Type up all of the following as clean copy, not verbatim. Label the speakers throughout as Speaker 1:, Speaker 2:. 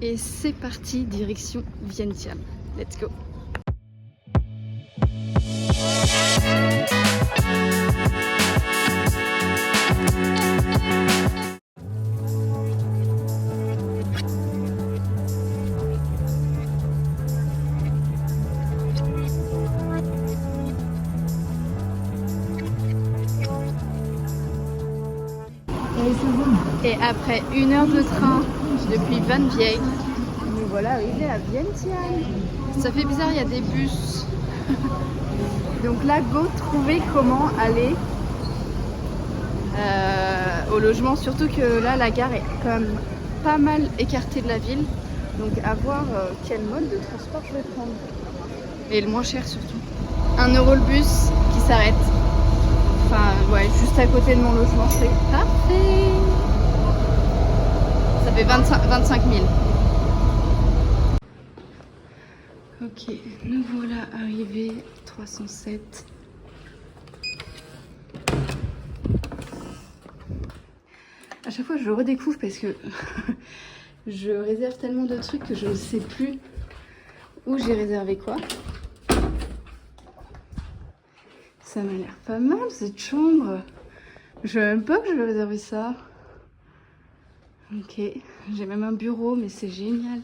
Speaker 1: Et c'est parti, direction Vientiane. Let's go. Et après 1 heure de train depuis Vanvieille, nous voilà arrivés à Vientiane. Ça fait bizarre, il y a des bus. Donc là, go trouver comment aller au logement. Surtout que là, la gare est quand même pas mal écartée de la ville. Donc à voir quel mode de transport je vais prendre. Et le moins cher surtout. 1 euro le bus qui s'arrête. Enfin, ouais, juste à côté de mon logement, c'est parfait. Ça fait 25 000. Ok, nous voilà arrivés 307. À chaque fois, je le redécouvre parce que je réserve tellement de trucs que je ne sais plus où j'ai réservé quoi. Ça m'a l'air pas mal cette chambre. Je savais même pas que j'avais réservé ça. Ok, j'ai même un bureau, mais c'est génial.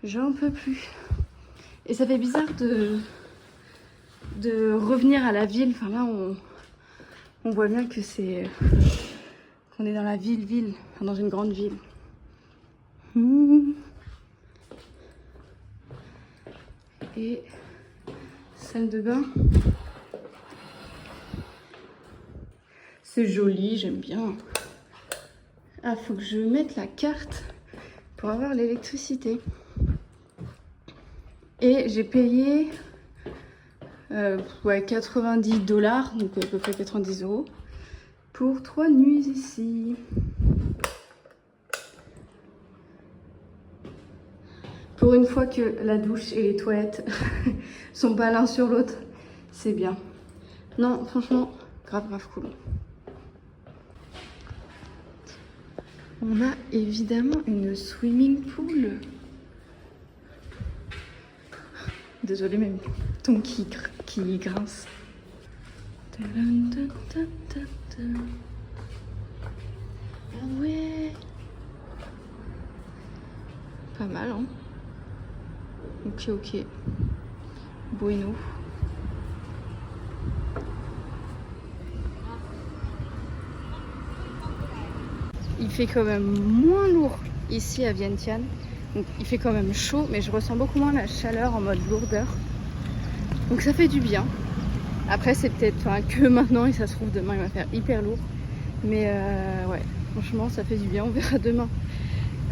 Speaker 1: J'en peux plus. Et ça fait bizarre de revenir à la ville. Enfin là, on voit bien que c'est qu'on est dans la ville, enfin, dans une grande ville. Et salle de bain. C'est joli, j'aime bien. Ah, faut que je mette la carte pour avoir l'électricité. Et j'ai payé 90 $, donc à peu près 90 €, pour 3 nuits ici. Pour une fois que la douche et les toilettes sont pas l'un sur l'autre, c'est bien. Non, franchement, grave cool. On a évidemment une swimming pool. Désolée, même ton qui grince. Ah ouais. Pas mal, hein. Ok. Bueno. Il fait quand même moins lourd ici à Vientiane. Donc il fait quand même chaud, mais je ressens beaucoup moins la chaleur en mode lourdeur. Donc ça fait du bien. Après c'est peut-être que maintenant et ça se trouve demain il va faire hyper lourd. Mais ouais, franchement ça fait du bien. On verra demain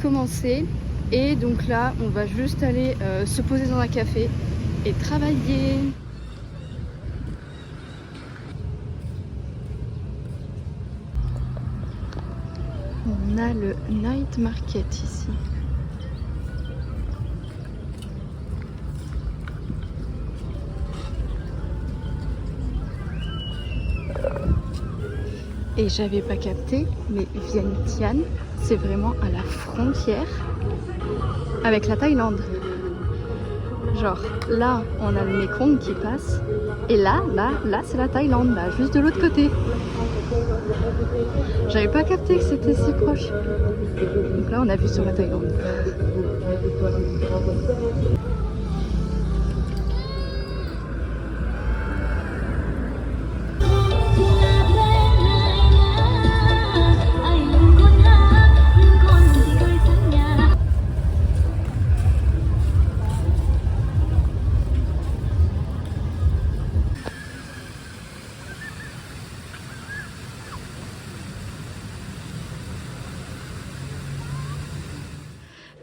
Speaker 1: comment c'est. Et donc là on va juste aller se poser dans un café et travailler. On a le night market ici. Et j'avais pas capté, mais Vientiane, c'est vraiment à la frontière avec la Thaïlande. Genre, là, on a le Mekong qui passe, et là, c'est la Thaïlande, là, juste de l'autre côté. J'avais pas capté que c'était si proche. Donc là, on a vu sur la Thaïlande.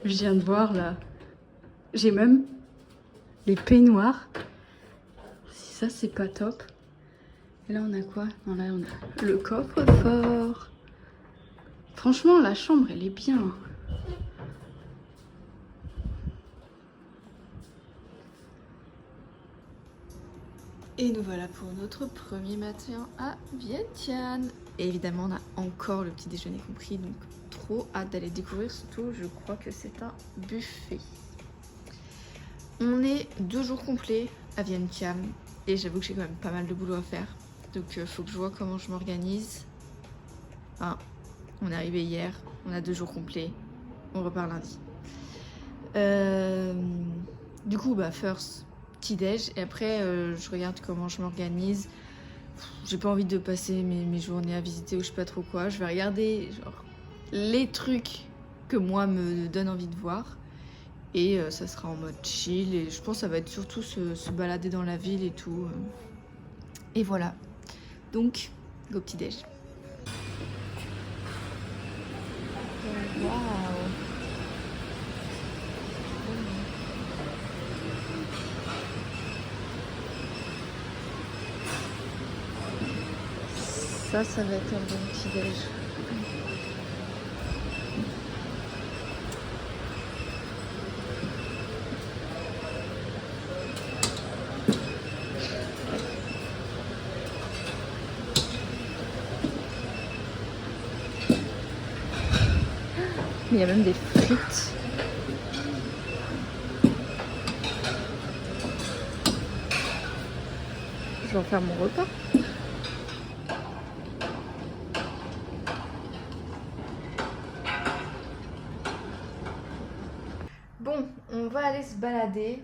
Speaker 1: Je viens de voir là, j'ai même les peignoirs. Si ça c'est pas top. Et là on a quoi? Non, là on a le coffre-fort. Franchement la chambre elle est bien. Et nous voilà pour notre premier matin à Vientiane.
Speaker 2: Et évidemment, on a encore le petit déjeuner compris, donc trop hâte d'aller découvrir. Surtout, je crois que c'est un buffet. On est 2 jours complets à Vientiane et j'avoue que j'ai quand même pas mal de boulot à faire. Donc faut que je vois comment je m'organise. Enfin, on est arrivé hier, on a 2 jours complets, on repart lundi. Du coup, first, petit déj et après je regarde comment je m'organise. J'ai pas envie de passer mes journées à visiter ou je sais pas trop quoi. Je vais regarder genre les trucs que moi me donne envie de voir. Et ça sera en mode chill et je pense que ça va être surtout se balader dans la ville et tout. Et voilà. Donc, go petit déj. Waouh. Ça va être un bon petit déj. Il y a même des frites. Je vais en faire mon repas. Bon, on va aller se balader.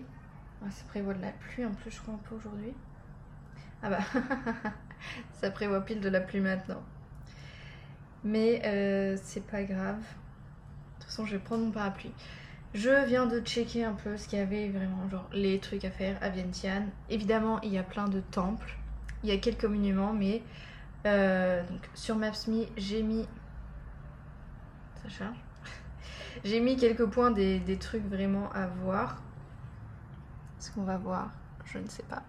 Speaker 2: Ah, ça prévoit de la pluie en plus, je crois, un peu aujourd'hui. Ah bah, ça prévoit pile de la pluie maintenant. Mais c'est pas grave. De toute façon, je vais prendre mon parapluie. Je viens de checker un peu ce qu'il y avait vraiment, genre les trucs à faire à Vientiane. Évidemment, il y a plein de temples. Il y a quelques monuments, mais donc, sur Maps.me, j'ai mis... Ça charge. J'ai mis quelques points des trucs vraiment à voir. Ce qu'on va voir, je ne sais pas.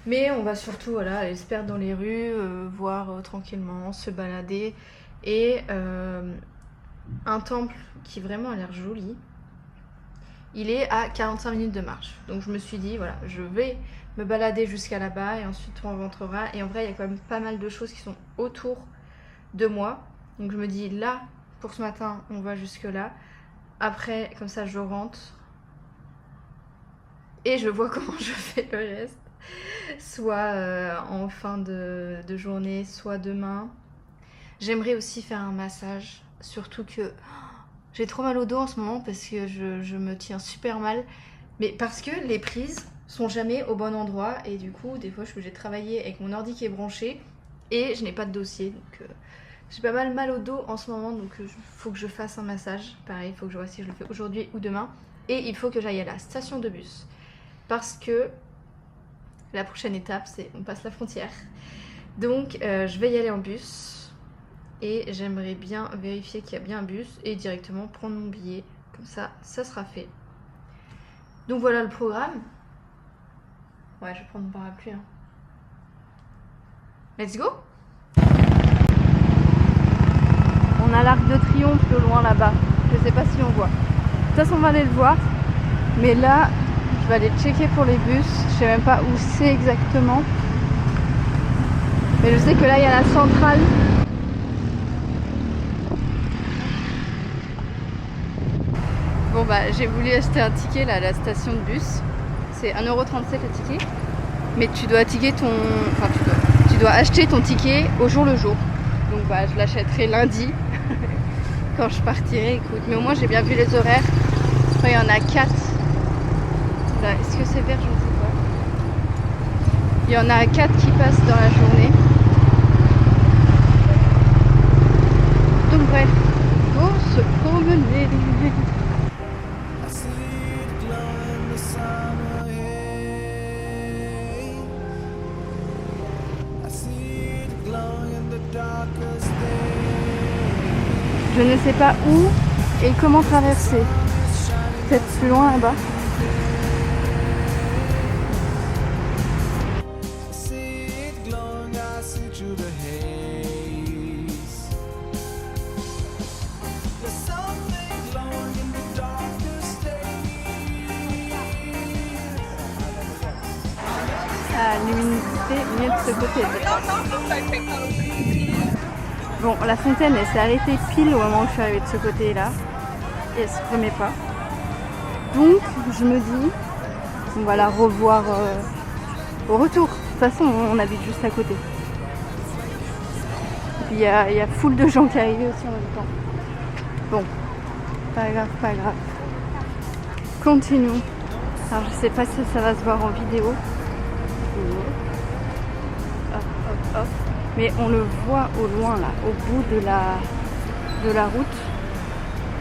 Speaker 2: Mais on va surtout aller se perdre dans les rues, voir tranquillement, se balader. Et un temple qui vraiment a l'air joli. Il est à 45 minutes de marche. Donc je me suis dit, voilà, je vais me balader jusqu'à là-bas et ensuite on rentrera. Et en vrai, il y a quand même pas mal de choses qui sont autour de moi. Donc je me dis, là, pour ce matin, on va jusque là. Après, comme ça, je rentre. Et je vois comment je fais le reste. Soit en fin de journée, soit demain. J'aimerais aussi faire un massage. Surtout que j'ai trop mal au dos en ce moment parce que je me tiens super mal. Mais parce que les prises sont jamais au bon endroit. Et du coup, des fois, je suis obligée de travailler avec mon ordi qui est branché. Et je n'ai pas de dossier. Donc j'ai pas mal au dos en ce moment. Donc il faut que je fasse un massage. Pareil, il faut que je vois si je le fais aujourd'hui ou demain. Et il faut que j'aille à la station de bus. Parce que la prochaine étape, c'est on passe la frontière. Donc je vais y aller en bus. Et j'aimerais bien vérifier qu'il y a bien un bus et directement prendre mon billet. Comme ça, ça sera fait. Donc voilà le programme. Ouais, je vais prendre mon parapluie. Hein. Let's go! On a l'Arc de Triomphe au loin là-bas. Je sais pas si on voit. De toute façon, on va aller le voir. Mais là, je vais aller checker pour les bus. Je sais même pas où c'est exactement. Mais je sais que là, il y a la centrale. Bon bah j'ai voulu acheter un ticket là à la station de bus. C'est 1,37 € le ticket. Mais tu dois tu dois acheter ton ticket au jour le jour. Donc bah je l'achèterai lundi quand je partirai, écoute. Mais au moins j'ai bien vu les horaires. Je crois qu'il y en a 4. Là, est-ce que c'est vert? Je ne sais pas. Il y en a 4 qui passent dans la journée. Donc bref, pour se promener. Je ne sais pas où et comment traverser. Peut-être plus loin là-bas. La luminosité mieux de ce côté.
Speaker 1: Bon, la fontaine, elle s'est arrêtée pile au moment où je suis arrivée de ce côté-là. Et elle se remet pas. Donc, je me dis, on va la revoir au retour. De toute façon, on habite juste à côté. Il y a foule de gens qui arrivaient aussi en même temps. Bon, pas grave, pas grave. Continuons. Alors, je sais pas si ça va se voir en vidéo. Hop, hop, hop. Mais on le voit au loin, là, au bout de la route.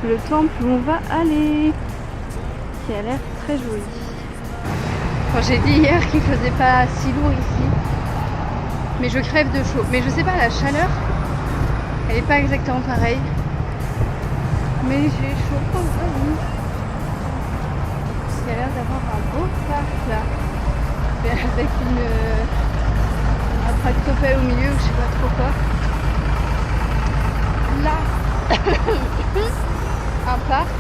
Speaker 1: Le temple où on va aller. Qui a l'air très joli. Quand j'ai dit hier qu'il faisait pas si lourd ici. Mais je crève de chaud. Mais je sais pas, la chaleur, elle est pas exactement pareille. Mais j'ai chaud quand même. Il y a l'air d'avoir un beau parc là. Avec un tractopelle au milieu, je sais pas trop quoi. Là, un parc.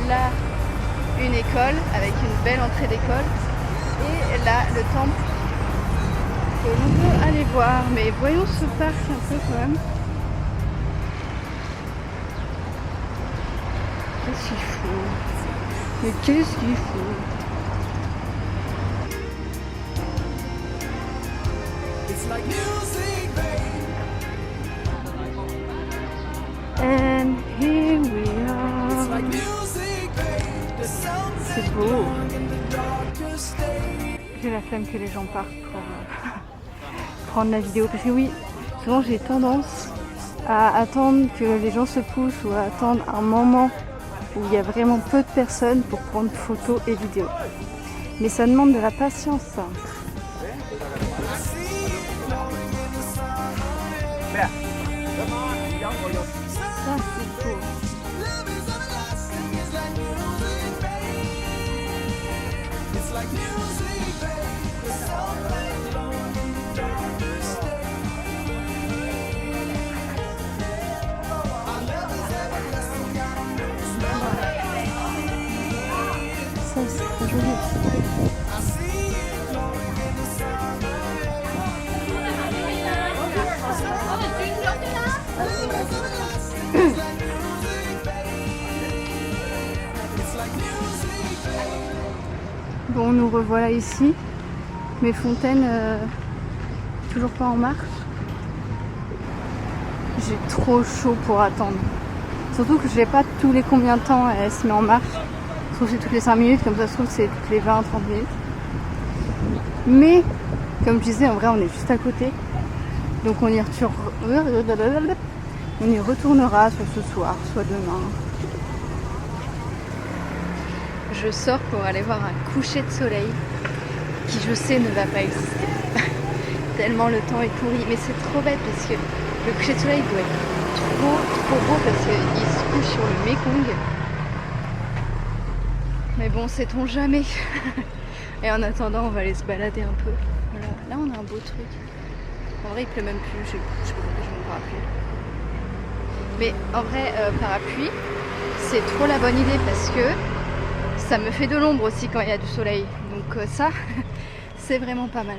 Speaker 1: Là, une école avec une belle entrée d'école. Et là, le temple que l'on peut aller voir. Mais voyons ce parc un peu quand même. Qu'est-ce qu'il faut? Mais qu'est-ce qu'il faut? And here we are. C'est beau. J'ai la flemme que les gens partent pour prendre la vidéo. Parce que oui, souvent j'ai tendance à attendre que les gens se poussent ou à attendre un moment où il y a vraiment peu de personnes pour prendre photos et vidéos. Mais ça demande de la patience, ça. Ça, c'est beau. Ça, c'est très joli. Bon, nous revoilà ici. Mes fontaines, toujours pas en marche. J'ai trop chaud pour attendre. Surtout que je sais pas tous les combien de temps elle se met en marche. Je trouve que c'est toutes les 5 minutes, comme ça je trouve que c'est toutes les 20-30 minutes. Mais, comme je disais, en vrai on est juste à côté. Donc on y retournera soit ce soir, soit demain. Je sors pour aller voir un coucher de soleil qui je sais ne va pas exister. Tellement le temps est pourri. Mais c'est trop bête parce que le coucher de soleil doit être trop beau parce qu'il se couche sur le Mekong. Mais bon, sait-on jamais. Et en attendant, on va aller se balader un peu. Voilà. Là, on a un beau truc. En vrai, il pleut même plus. Je sais pas pourquoi j'ai mon parapluie. Mais en vrai, parapluie, c'est trop la bonne idée parce que ça me fait de l'ombre aussi quand il y a du soleil. Donc ça, c'est vraiment pas mal.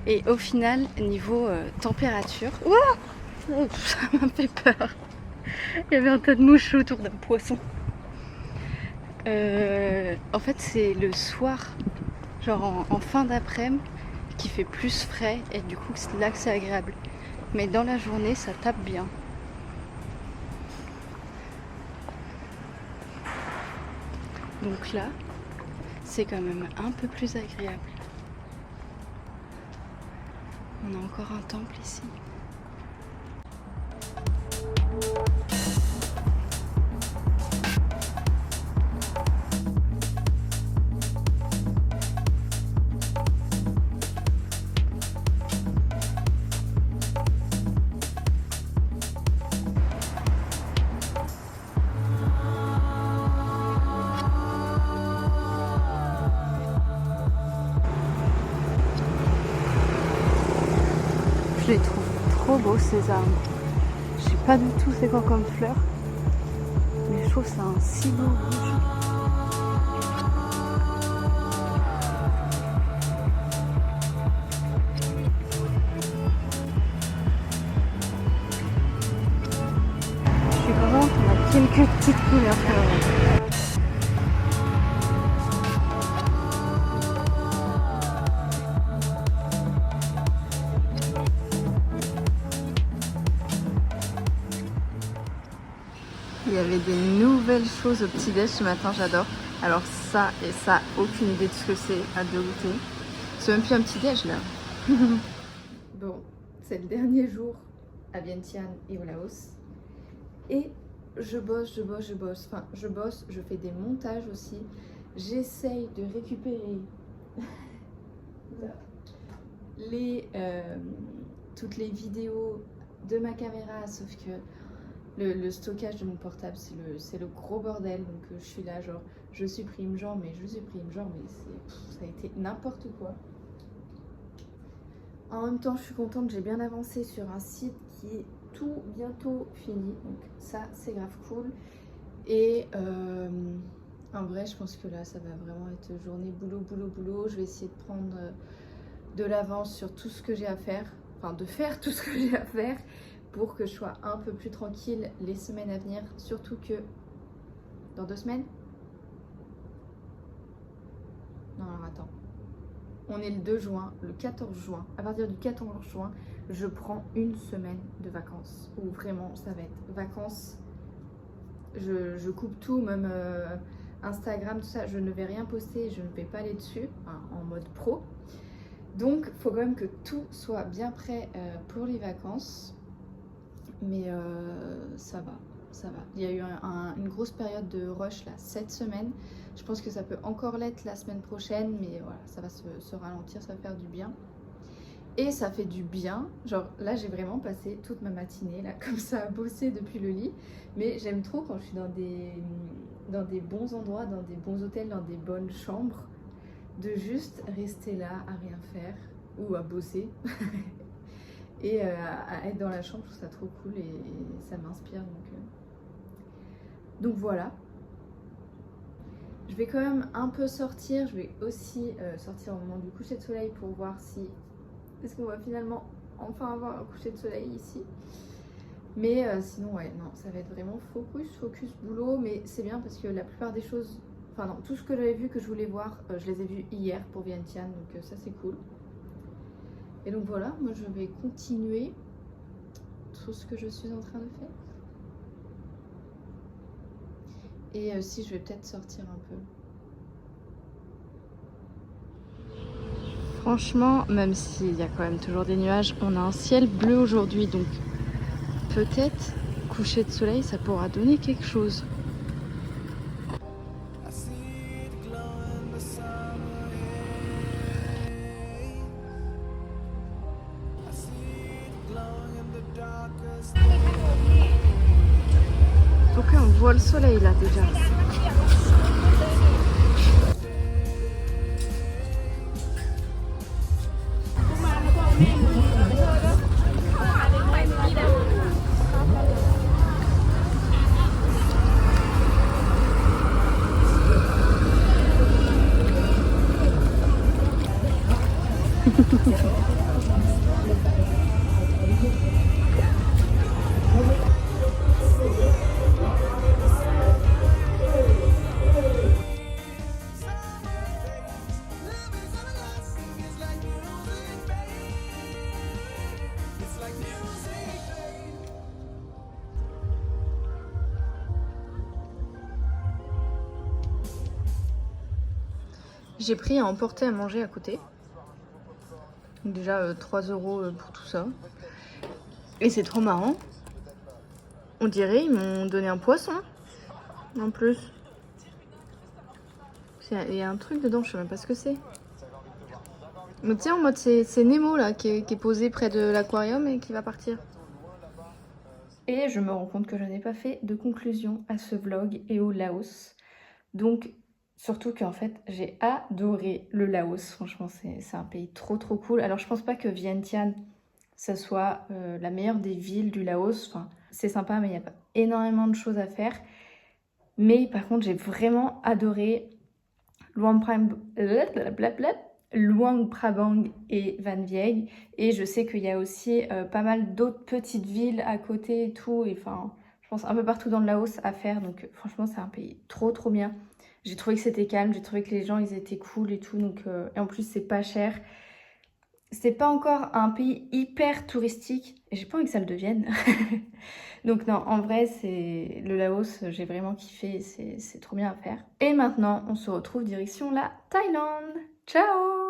Speaker 1: Et au final, niveau température, ouah, ça m'a fait peur. Il y avait un tas de mouches autour d'un poisson. En fait, c'est le soir, genre en fin d'après-midi, qui fait plus frais et du coup, c'est là que c'est agréable. Mais dans la journée, ça tape bien. Donc là, c'est quand même un peu plus agréable. On a encore un temple ici. trop beaux ces arbres. Je sais pas du tout c'est quoi comme fleur, mais je trouve que c'est un si beau rouge. Je suis contente, on a quelques petites couleurs quand même. Il y avait des nouvelles choses au petit-déj ce matin, j'adore. Alors ça et ça, aucune idée de ce que c'est, hâte de goûter. C'est même plus un petit-déj là. Bon, c'est le dernier jour à Vientiane et au Laos. Et je bosse. Enfin, je bosse, je fais des montages aussi. J'essaye de récupérer toutes les vidéos de ma caméra, sauf que le stockage de mon portable, c'est le gros bordel. Donc je suis là, genre, je supprime, genre, mais ça a été n'importe quoi. En même temps, je suis contente, j'ai bien avancé sur un site qui est tout bientôt fini. Donc ça, c'est grave cool. Et en vrai, je pense que là, ça va vraiment être journée boulot. Je vais essayer de prendre de l'avance sur tout ce que j'ai à faire. Enfin, de faire tout ce que j'ai à faire pour que je sois un peu plus tranquille les semaines à venir. Surtout que dans 2 semaines. Non, alors attends. On est le 2 juin, le 14 juin. À partir du 14 juin, je prends une semaine de vacances. Où vraiment, ça va être vacances. Je coupe tout, même Instagram, tout ça. Je ne vais rien poster, je ne vais pas aller dessus, hein, en mode pro. Donc, il faut quand même que tout soit bien prêt pour les vacances. Mais ça va. Il y a eu une grosse période de rush là, cette semaine. Je pense que ça peut encore l'être la semaine prochaine, mais voilà, ça va se ralentir, ça va faire du bien. Et ça fait du bien. Genre là, j'ai vraiment passé toute ma matinée là, comme ça, à bosser depuis le lit. Mais j'aime trop quand je suis dans des bons endroits, dans des bons hôtels, dans des bonnes chambres, de juste rester là à rien faire ou à bosser. Et à être dans la chambre, je trouve ça trop cool et ça m'inspire. Donc voilà. Je vais quand même un peu sortir. Je vais aussi sortir au moment du coucher de soleil pour voir si... Est-ce qu'on va finalement enfin avoir un coucher de soleil ici. Mais sinon, ouais, non, ça va être vraiment focus boulot. Mais c'est bien parce que la plupart des choses... Enfin non, tout ce que j'avais vu que je voulais voir, je les ai vus hier pour Vientiane. Donc ça, c'est cool. Et donc voilà, moi je vais continuer tout ce que je suis en train de faire. Et si je vais peut-être sortir un peu. Franchement, même s'il y a quand même toujours des nuages, on a un ciel bleu aujourd'hui. Donc peut-être coucher de soleil, ça pourra donner quelque chose. Donc on voit le soleil là déjà. J'ai pris à emporter à manger à côté. Déjà 3 € pour tout ça. Et c'est trop marrant. On dirait ils m'ont donné un poisson. En plus. Il y a un truc dedans, je sais même pas ce que c'est. Mais tiens, en mode c'est Nemo là qui est posé près de l'aquarium et qui va partir. Et je me rends compte que je n'ai pas fait de conclusion à ce vlog et au Laos. Donc surtout qu'en fait j'ai adoré le Laos. Franchement c'est un pays trop cool. Alors je pense pas que Vientiane ça soit la meilleure des villes du Laos. Enfin, c'est sympa, mais il n'y a pas énormément de choses à faire. Mais par contre, j'ai vraiment adoré Luang Prabang et Van Vieng. Et je sais qu'il y a aussi pas mal d'autres petites villes à côté et tout. Et enfin, je pense un peu partout dans le Laos à faire. Donc franchement, c'est un pays trop trop bien. J'ai trouvé que c'était calme, j'ai trouvé que les gens ils étaient cool et tout. Donc, et en plus, c'est pas cher. C'est pas encore un pays hyper touristique. Et j'ai pas envie que ça le devienne. Donc non, en vrai, c'est le Laos, j'ai vraiment kiffé, c'est trop bien à faire. Et maintenant, on se retrouve direction la Thaïlande. Ciao!